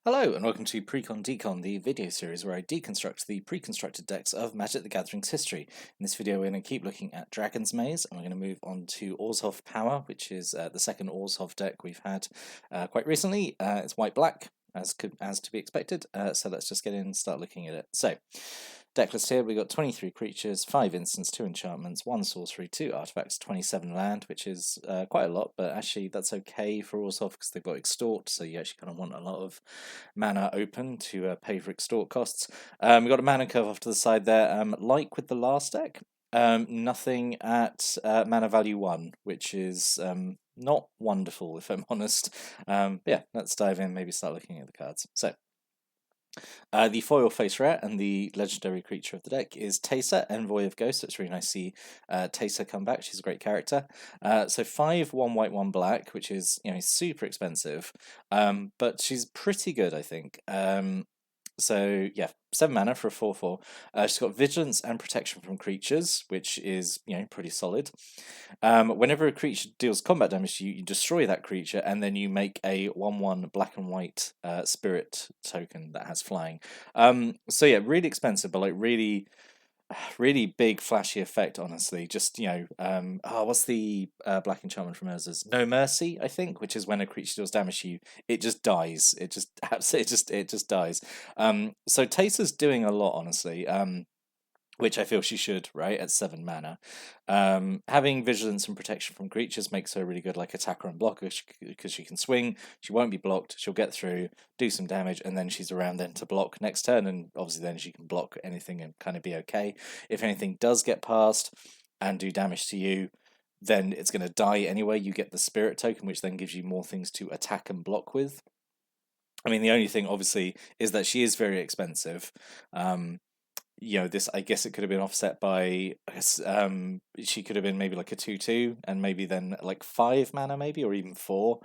Hello and welcome to Precon Decon, the video series where I deconstruct the pre-constructed decks of Magic the Gathering's history. In this video we're going to keep looking at Dragon's Maze and we're going to move on to Orzhov Power, which is the second Orzhov deck we've had quite recently. It's white-black, as to be expected, so let's just get in and start looking at it. So, deck list here, we've got 23 creatures, 5 instants, 2 enchantments, 1 sorcery, 2 artifacts, 27 land, which is quite a lot, but actually that's okay for Orzhov because they've got Extort, so you actually kind of want a lot of mana open to pay for Extort costs. We've got a mana curve off to the side there, like with the last deck. Nothing at mana value 1, which is not wonderful, if I'm honest. Yeah, let's dive in, maybe start looking at the cards. So, the foil face rare and the legendary creature of the deck is Teysa, Envoy of Ghosts. It's really nice to see Teysa come back. She's a great character. So 5, 1 white, 1 black, which is super expensive, but she's pretty good, I think. So yeah, 7 mana for a 4/4. She's got Vigilance and Protection from creatures, which is pretty solid. Whenever a creature deals combat damage to you, you destroy that creature, and then you make a 1/1 black and white spirit token that has flying. So yeah, really expensive, but like really big flashy effect, honestly. Just what's the black enchantment from Urza's? No Mercy, I think, which is when a creature deals damage to you, it just dies. It just it just dies. So Teysa's doing a lot, honestly. Which I feel she should, right, at 7 mana. Having Vigilance and Protection from creatures makes her really good, like attacker and blocker, because she can swing, she won't be blocked, she'll get through, do some damage, and then she's around then to block next turn, and obviously then she can block anything and kind of be okay. If anything does get past and do damage to you, then it's going to die anyway. You get the Spirit token, which then gives you more things to attack and block with. I mean, the only thing, obviously, is that she is very expensive. This, I guess it could have been offset by, she could have been maybe like a 2/2 and maybe then like 5 mana maybe, or even 4.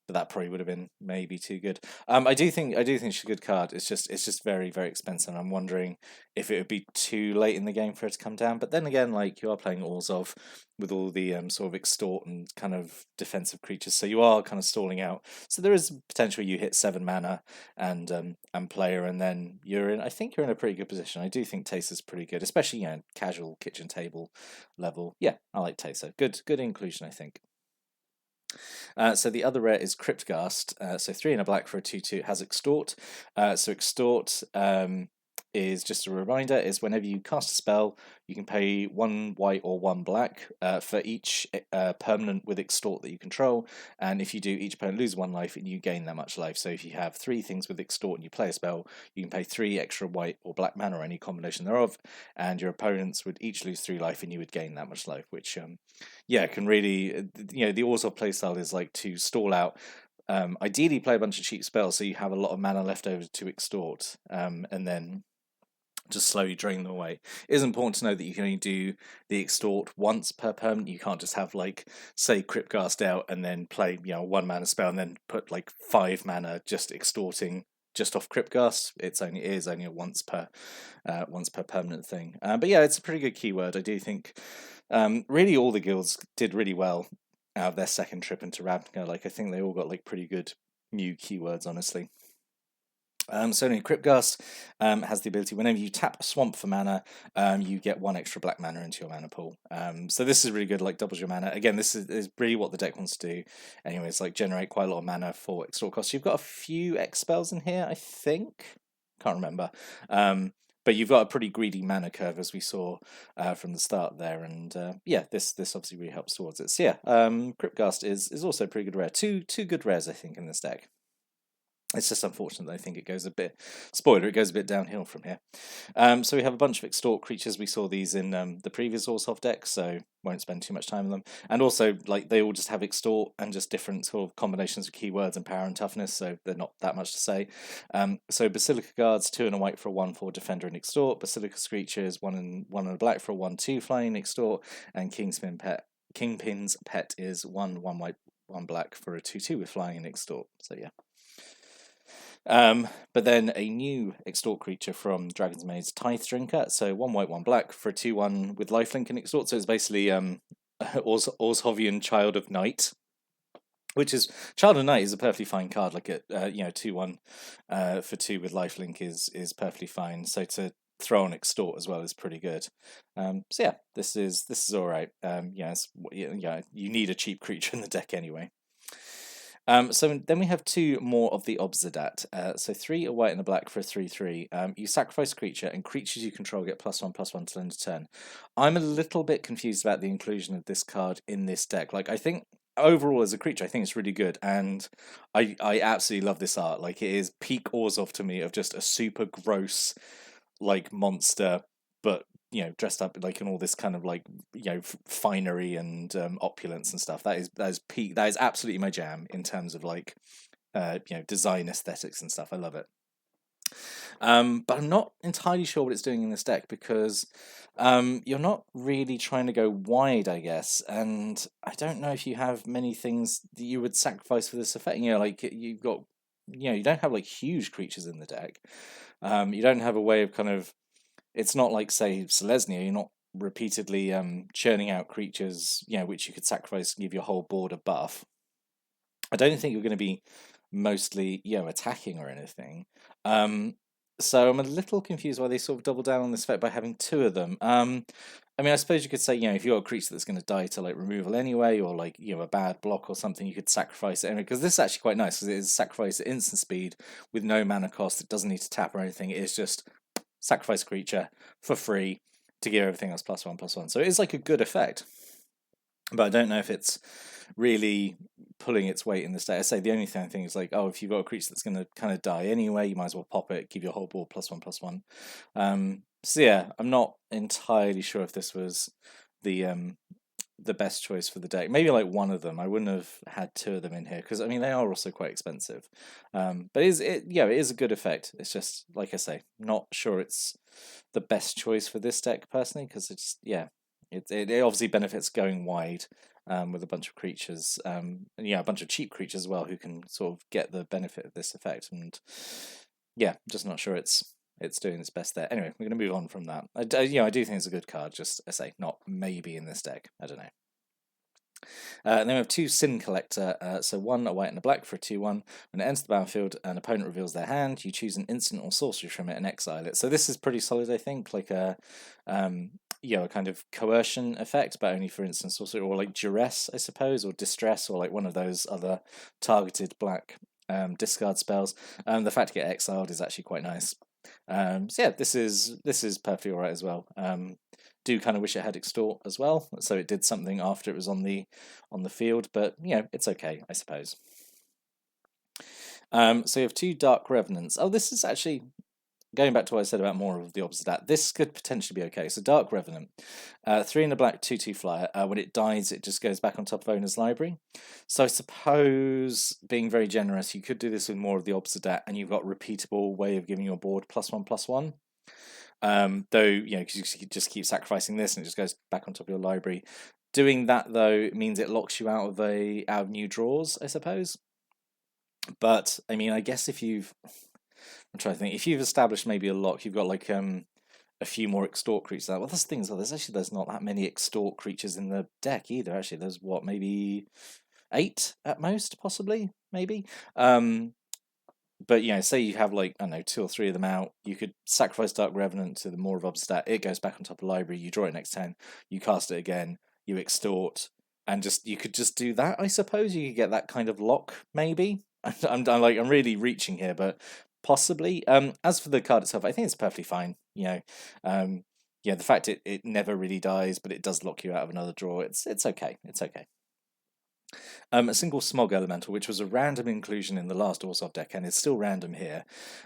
But that probably would have been maybe too good. I do think she's a good card. It's just very, very expensive. And I'm wondering if it would be too late in the game for her to come down. But then again, like, you are playing Orzhov with all the sort of extort and kind of defensive creatures, so you are kind of stalling out. So there is potential you hit 7 mana and play her, and then I think you're in a pretty good position. I do think Teysa's pretty good, especially casual kitchen table level. Yeah, I like Teysa. Good inclusion, I think. So the other rare is Cryptghast. So 3 and a black for a 2/2. It has Extort. So Extort is, just a reminder, is whenever you cast a spell, you can pay 1 white or 1 black for each permanent with Extort that you control. And if you do, each opponent loses 1 life and you gain that much life. So if you have 3 things with Extort and you play a spell, you can pay 3 extra white or black mana or any combination thereof, and your opponents would each lose 3 life and you would gain that much life, which can really, the Orzhov playstyle is like to stall out. Ideally play a bunch of cheap spells so you have a lot of mana left over to Extort, and then just slowly drain them away. It is important to know that you can only do the Extort once per permanent. You can't just have, like, say, Cryptghast out and then play 1 mana spell and then put like 5 mana just extorting just off Cryptghast. It is only a once per permanent thing. But yeah, it's a pretty good keyword. I do think really all the guilds did really well out of their second trip into Ravnica. Like, I think they all got like pretty good new keywords, honestly. So anyway, Cryptghast has the ability, whenever you tap a swamp for mana, you get 1 extra black mana into your mana pool. So this is really good, like doubles your mana. Again, this is really what the deck wants to do. Anyway, it's like generate quite a lot of mana for extort costs. You've got a few X spells in here, I think. Can't remember. But you've got a pretty greedy mana curve, as we saw from the start there, and yeah, this obviously really helps towards it. So yeah, Cryptghast is also a pretty good rare. Two good rares, I think, in this deck. It's just unfortunate that I think it goes a bit, spoiler, it goes a bit downhill from here. So we have a bunch of Extort creatures. We saw these in the previous Orzhov deck, so won't spend too much time on them. And also, like, they all just have Extort and just different sort of combinations of keywords and power and toughness, so they're not that much to say. So Basilica Guards, 2 and a white for a 1/4 Defender and Extort. Basilica Screechers, 1 and a black for a 1/2 Flying Extort. And Kingpin's Pet is 1 white, 1 black for a 2/2 with Flying and Extort. So yeah. But then a new Extort creature from Dragon's Maze, Tithe Drinker. So 1 white, 1 black for a 2/1 with lifelink and Extort. So it's basically Orzhovian Child of Night. Which is Child of Night is a perfectly fine card. Like a 2/1 for 2 with lifelink is perfectly fine. So to throw on extort as well is pretty good. So yeah, this is all right. You need a cheap creature in the deck anyway. So then we have 2 more of the Obsidat. So 3 a white and a black for a 3/3. You sacrifice a creature, and creatures you control get +1/+1 till end of turn. I'm a little bit confused about the inclusion of this card in this deck. Like, I think overall as a creature, I think it's really good, and I absolutely love this art. Like, it is peak Orzhov to me of just a super gross like monster, but dressed up like in all this kind of like finery and opulence and stuff. That is peak. That is absolutely my jam in terms of like design aesthetics and stuff. I love it. But I'm not entirely sure what it's doing in this deck because you're not really trying to go wide, I guess, and I don't know if you have many things that you would sacrifice for this effect. Like you've got, you don't have like huge creatures in the deck. You don't have a way of kind of. It's not like, say, Selesnya. You're not repeatedly churning out creatures, which you could sacrifice and give your whole board a buff. I don't think you're going to be mostly, attacking or anything. So I'm a little confused why they sort of double down on this effect by having 2 of them. I mean, I suppose you could say, if you've got a creature that's going to die to like removal anyway, or like a bad block or something, you could sacrifice it anyway. Because this is actually quite nice because it is sacrifice at instant speed with no mana cost. It doesn't need to tap or anything. It is just sacrifice creature for free to give everything else +1/+1. So it is like a good effect, but I don't know if it's really pulling its weight in this deck. I say the only thing I think is like, oh, if you've got a creature that's going to kind of die anyway, you might as well pop it, give your whole board +1/+1. So yeah, I'm not entirely sure if this was the best choice for the deck. Maybe like 1 of them. I wouldn't have had 2 of them in here because I mean they are also quite expensive. But it is a good effect. It's just like I say, not sure it's the best choice for this deck personally because it obviously benefits going wide with a bunch of creatures, a bunch of cheap creatures as well who can sort of get the benefit of this effect. And just not sure it's doing its best there. Anyway, we're going to move on from that. I do think it's a good card. Just I say, not maybe in this deck. I don't know. Then we have 2 Sin Collector, so 1 a white and a black for a 2/1. When it enters the battlefield, an opponent reveals their hand, you choose an instant or sorcery from it and exile it. So this is pretty solid, I think, like a kind of coercion effect, but only for instant sorcery, or like duress, I suppose, or distress, or like one of those other targeted black discard spells. The fact to get exiled is actually quite nice. So yeah, this is perfectly alright as well. Do kind of wish it had extort as well, so it did something after it was on the field, but it's okay, I suppose. So you have 2 Dark Revenants. Oh, this is actually going back to what I said about more of the Obsidat. This could potentially be okay. So Dark Revenant, 3 in a black 2/2 flyer. When it dies, it just goes back on top of owner's library. So I suppose, being very generous, you could do this with more of the Obsidat, and you've got repeatable way of giving your board +1/+1. Though because you could just keep sacrificing this, and it just goes back on top of your library. Doing that though means it locks you out of new draws, I suppose. But I mean, I guess I'm trying to think. If you've established maybe a lock, you've got like a few more extort creatures. Well, that's the thing as well. There's not that many extort creatures in the deck either. Actually, there's what, maybe 8 at most, possibly, maybe. But say you have like, I don't know, 2 or 3 of them out, you could sacrifice Dark Revenant to the Maw of Obsidat. It goes back on top of library. You draw it next turn. You cast it again. You extort, and you could just do that. I suppose you could get that kind of lock, maybe. I'm really reaching here, but possibly. As for the card itself, I think it's perfectly fine. The fact it never really dies, but it does lock you out of another draw. It's okay. It's okay. A single Smog Elemental, which was a random inclusion in the last Orzhov deck, and is still random here.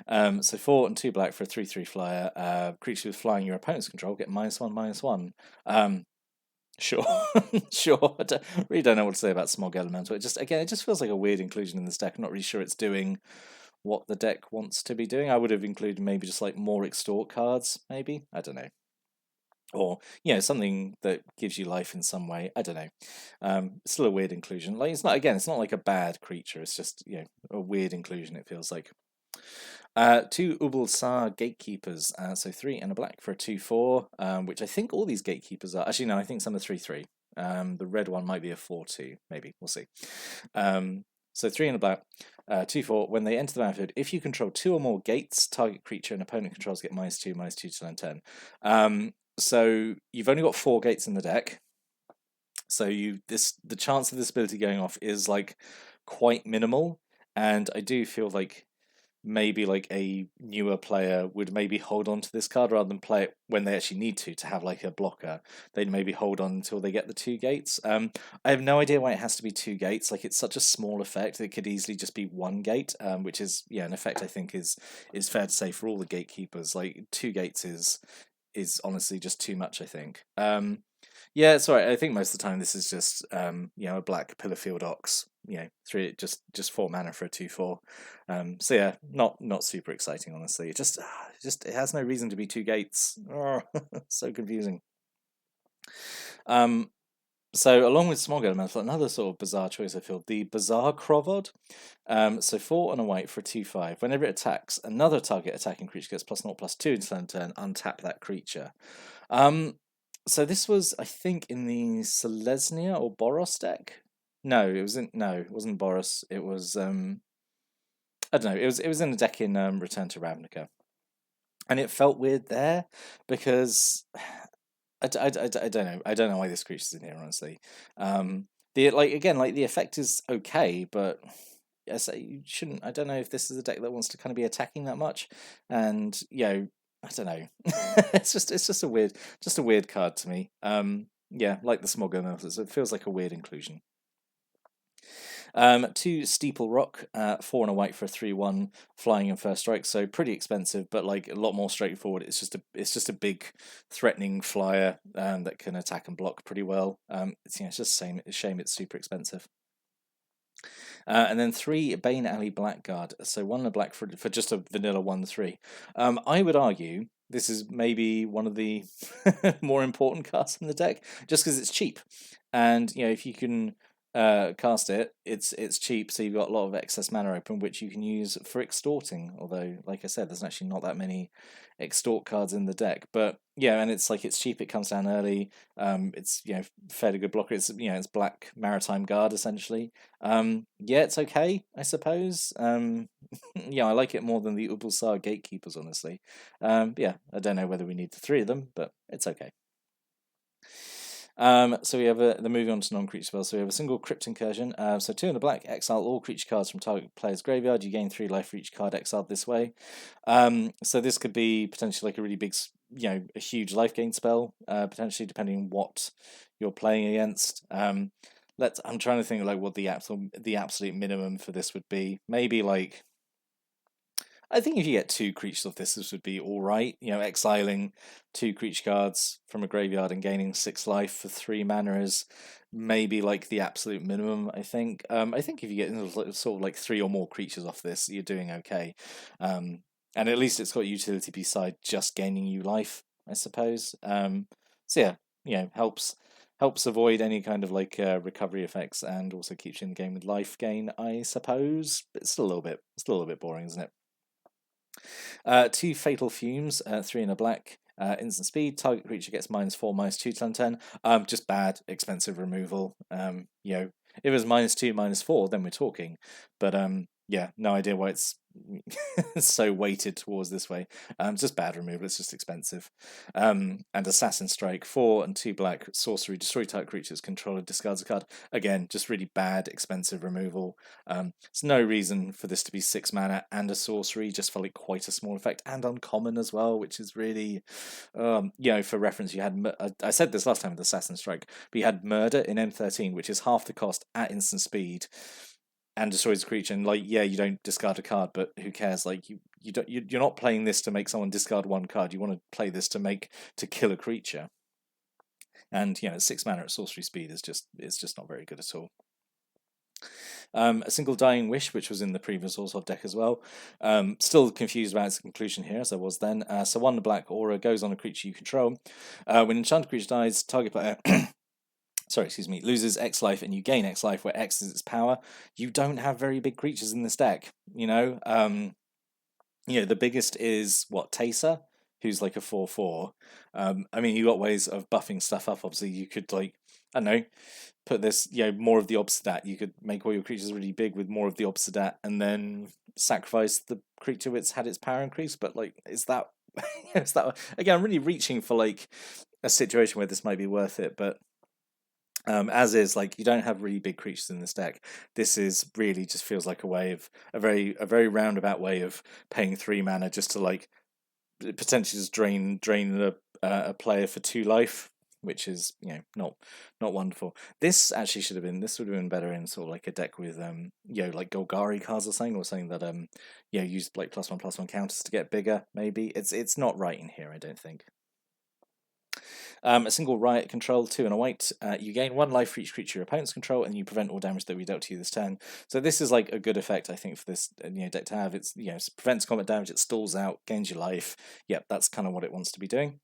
So 4 and 2 black for a 3/3 flyer. Creature with flying your opponent's control get -1/-1. Sure, sure. Really don't know what to say about Smog Elemental. It just feels like a weird inclusion in this deck. I'm not really sure it's doing what the deck wants to be doing. I would have included maybe just like more extort cards, maybe. I don't know. Or something that gives you life in some way. I don't know. It's still a weird inclusion. Like it's not like a bad creature. It's just a weird inclusion. It feels like. 2 Ubulsar Gatekeepers. So 3 and a black for a 2/4. Which I think all these Gatekeepers are. Actually, no. I think some are 3/3. The red one might be a 4/2, maybe. We'll see. So 3 in a black, 2/4. When they enter the battlefield, if you control 2 or more gates, target creature and opponent controls get -2/-2 till end turn. So you've only got 4 gates in the deck. So the chance of this ability going off is like quite minimal, and I do feel like maybe like a newer player would maybe hold on to this card rather than play it when they actually need to have like a blocker. They'd maybe hold on until they get the 2 gates. I have no idea why it has to be 2 gates. Like, it's such a small effect. It could easily just be 1 gate, which is an effect I think is fair to say for all the gatekeepers. Like, 2 gates is honestly just too much, I think. Yeah, it's alright. I think most of the time this is just a black Pillarfield Ox. 3 just 4 mana for a 2/4. So yeah, not super exciting, honestly. It just it has no reason to be 2 gates. Oh, so confusing. So along with Smog Elemental, another sort of bizarre choice I feel, the Bizarre Krovod. So 4 and a white for a 2/5. Whenever it attacks, another target attacking creature gets +0/+2 until end turn. Untap that creature. So this was, I think, in the Selesnya or Boros deck. No, it wasn't Boros. It was I don't know. It was in a deck in Return to Ravnica, and it felt weird there because I don't know. I don't know why this creature's in here, honestly. The effect is okay, but you shouldn't. I don't know if this is a deck that wants to kind of be attacking that much, and I don't know. It's just a weird card to me. Like the Smog Elementals, it feels like a weird inclusion. 2 Steeple Rock, 4 and a white for a 3/1 flying and first strike, so pretty expensive, but like a lot more straightforward. It's just a big threatening flyer that can attack and block pretty well. It's just a shame it's super expensive. And then 3 Bane Alley Blackguard, so 1 and a black for just a vanilla 1/3. I would argue this is maybe one of the more important cards in the deck, just because it's cheap, and if you can cast it, it's cheap, so you've got a lot of excess mana open, which you can use for extorting. Although, like I said, there's actually not that many extort cards in the deck. But and it's cheap. It comes down early. It's fairly good blocker. It's black Maritime Guard essentially. It's okay, I suppose. I like it more than the Ubulsar Gatekeepers, honestly. I don't know whether we need the 3 of them, but it's okay. So we have the moving on to non-creature spells. So we have a single Crypt Incursion. So 2 in the black, exile all creature cards from target player's graveyard. You gain 3 life for each card exiled this way. So this could be potentially like a really big, a huge life gain spell, potentially, depending on what you're playing against. I'm trying to think like what the absolute minimum for this would be. Maybe like, I think if you get 2 creatures of this would be all right. Exiling 2 creature cards from a graveyard and gaining 6 life for 3 mana is maybe like the absolute minimum, I think. I think if you get sort of like 3 or more creatures off this, you're doing okay. And at least it's got utility beside just gaining you life, I suppose. Helps avoid any kind of like recovery effects, and also keeps you in the game with life gain, I suppose. But it's still a little bit boring, isn't it? 2 Fatal Fumes, 3 in a black, instant speed. Target creature gets -4/-2 till end turn. Just bad, expensive removal. If it was -2, -4, then we're talking. But no idea why it's so weighted towards this way. It's just bad removal. It's just expensive. And Assassin Strike, 4 and 2 black sorcery. Destroy target creatures controller discards a card. Again, just really bad, expensive removal. There's no reason for this to be 6 mana and a sorcery. Just for like quite a small effect, and uncommon as well, which is really, for reference, you had I said this last time with Assassin Strike, but you had Murder in M13, which is half the cost at instant speed, and destroys a creature. And you don't discard a card, but who cares? Like you're not playing this to make someone discard 1 card. You want to play this to kill a creature. And 6 mana at sorcery speed is just not very good at all. A single Dying Wish, which was in the previous Orzhov deck as well. Still confused about its conclusion here, as I was then. So 1 black aura goes on a creature you control. When enchanted creature dies, target player loses X life, and you gain X life, where X is its power. You don't have very big creatures in this deck, the biggest is Taser, who's like a 4/4. You got ways of buffing stuff up. Obviously, you could I don't know, put this, more of the obstadat. You could make all your creatures really big with more of the obstadat, and then sacrifice the creature which had its power increased. But like, is that is that again? I'm really reaching for like a situation where this might be worth it, but as is, like, you don't have really big creatures in this deck. This is really just feels like a way of a very roundabout way of paying 3 mana just to like potentially just drain a player for 2 life, which is not wonderful. This actually should have been this would have been better in sort of like a deck with like Golgari cards or something that use like +1/+1 counters to get bigger. Maybe it's not right in here, I don't think. A single riot control, 2 and a white. You gain 1 life for each creature your opponents control, and you prevent all damage that we dealt to you this turn. So this is like a good effect, I think, for this deck to have. It's it prevents combat damage, it stalls out, gains your life. Yep, that's kind of what it wants to be doing.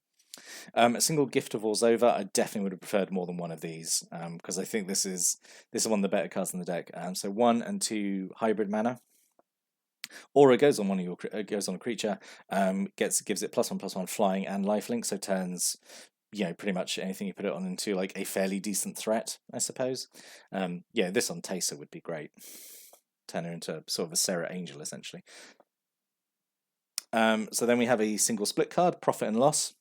A single Gift of Orzhov. I definitely would have preferred more than one of these, because I think this is one of the better cards in the deck. So 1 and 2 hybrid mana. Aura goes on goes on a creature, gives it +1/+1 flying and lifelink, so turns pretty much anything you put it on into like a fairly decent threat, I suppose. This on Taser would be great. Turn her into sort of a Sarah Angel, essentially. So then we have a single split card, Profit and Loss.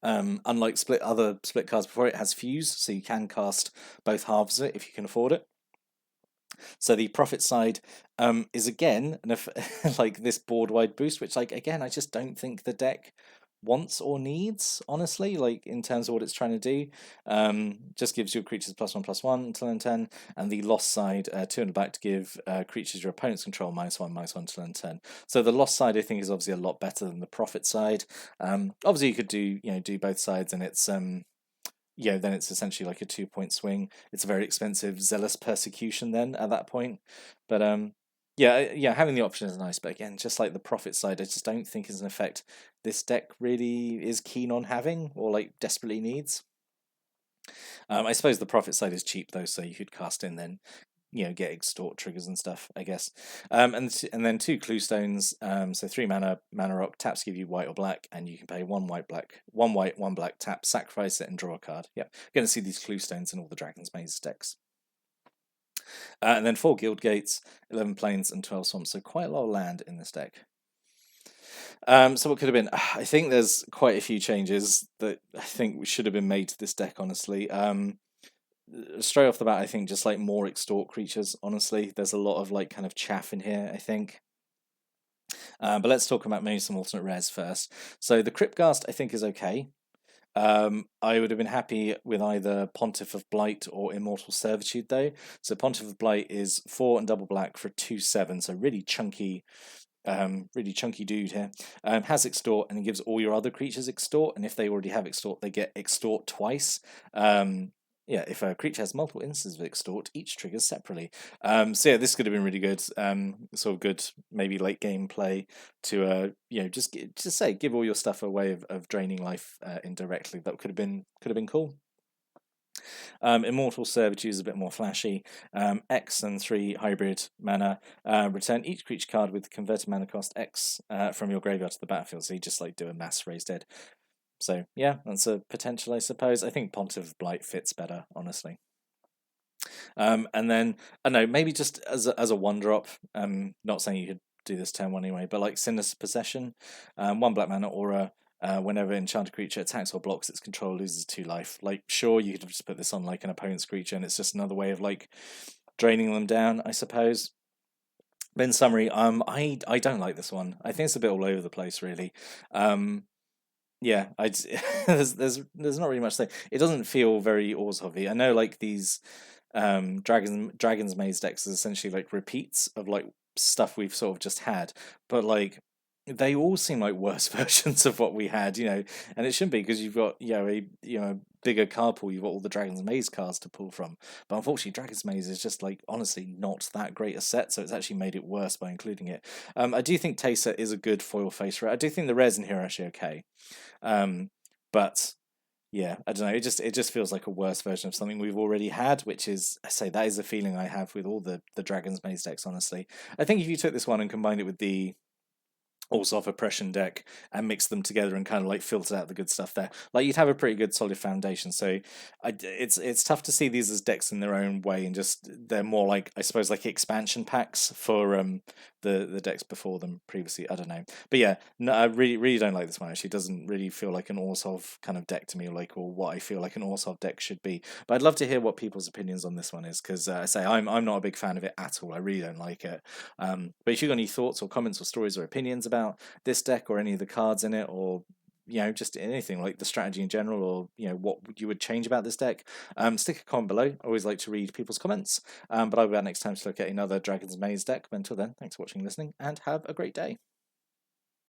Unlike other split cards before, it has Fuse, so you can cast both halves of it if you can afford it. So the profit side is again like this board-wide boost, which like again I just don't think the deck wants or needs, honestly, like in terms of what it's trying to do. Just gives your creatures +1/+1 until end turn, and the loss side 2 in the back to give creatures your opponents control -1/-1 until end turn. So the loss side I think is obviously a lot better than the profit side. Obviously you could do both sides, and it's then it's essentially like a 2-point swing. It's a very expensive Zealous Persecution then at that point. But having the option is nice. But again, just like the profit side, I just don't think is an effect this deck really is keen on having or like desperately needs. I suppose the profit side is cheap though, so you could cast in then get extort triggers and stuff, I guess. And then 2 clue stones. So 3 mana rock, taps give you white or black, and you can pay 1 white, 1 black, tap, sacrifice it, and draw a card. Yep, going to see these clue stones in all the Dragon's Maze decks. And then 4 guild gates, 11 plains, and 12 swamps. So quite a lot of land in this deck. So what could have been? I think there's quite a few changes that I think should have been made to this deck, honestly. Straight off the bat, I think just like more extort creatures, honestly. There's a lot of like kind of chaff in here, I think. But let's talk about maybe some alternate rares first. So the Cryptghast I think is okay. I would have been happy with either Pontiff of Blight or Immortal Servitude though. So Pontiff of Blight is 4 and double black for 2/7, so really chunky dude here. Has extort, and it gives all your other creatures extort, and if they already have extort, they get extort twice. If a creature has multiple instances of extort, each triggers separately. This could have been really good. Sort of good, maybe late game play to just give all your stuff a way of draining life indirectly. That could have been cool. Immortal Servitude is a bit more flashy. X and 3 hybrid mana. Return each creature card with converted mana cost X from your graveyard to the battlefield. So you just like do a mass raise dead. So yeah, that's a potential, I suppose. I think Pontiff of Blight fits better, honestly. And then I don't know, maybe just as a 1-drop. Not saying you could do this turn 1 anyway, but like Sinister Possession, 1 black mana aura. Whenever an enchanted creature attacks or blocks its control, loses 2 life. Like, sure, you could just put this on like an opponent's creature, and it's just another way of like draining them down, I suppose. But in summary, I don't like this one. I think it's a bit all over the place, really. There's not really much to say. It doesn't feel very Orzhov-y. I know like these Dragon's Maze decks is essentially like repeats of like stuff we've sort of just had, but like they all seem like worse versions of what we had, and it shouldn't be because you've got a bigger card pool. You've got all the Dragon's Maze cards to pull from, but unfortunately, Dragon's Maze is just like honestly not that great a set, so it's actually made it worse by including it. I do think Taser is a good foil face rare. I do think the rares in here are actually okay, but yeah, I don't know. It just feels like a worse version of something we've already had, which is, I say, that is a feeling I have with all the Dragon's Maze decks. Honestly, I think if you took this one and combined it with the Orzhov oppression deck and mix them together and kind of like filter out the good stuff there. Like you'd have a pretty good solid foundation. So it's tough to see these as decks in their own way, and just they're more like, I suppose, like expansion packs for the decks before them previously. I don't know, but yeah, no, I really don't like this one. Actually, it doesn't really feel like an Orzhov kind of deck to me, or what I feel like an Orzhov deck should be. But I'd love to hear what people's opinions on this one is, because I say I'm not a big fan of it at all. I really don't like it. But if you've got any thoughts or comments or stories or opinions about this deck or any of the cards in it, or just anything like the strategy in general, or what you would change about this deck, stick a comment below. I always like to read people's comments. But I'll be back next time to look at another Dragon's Maze deck. But until then, thanks for watching and listening, and have a great day.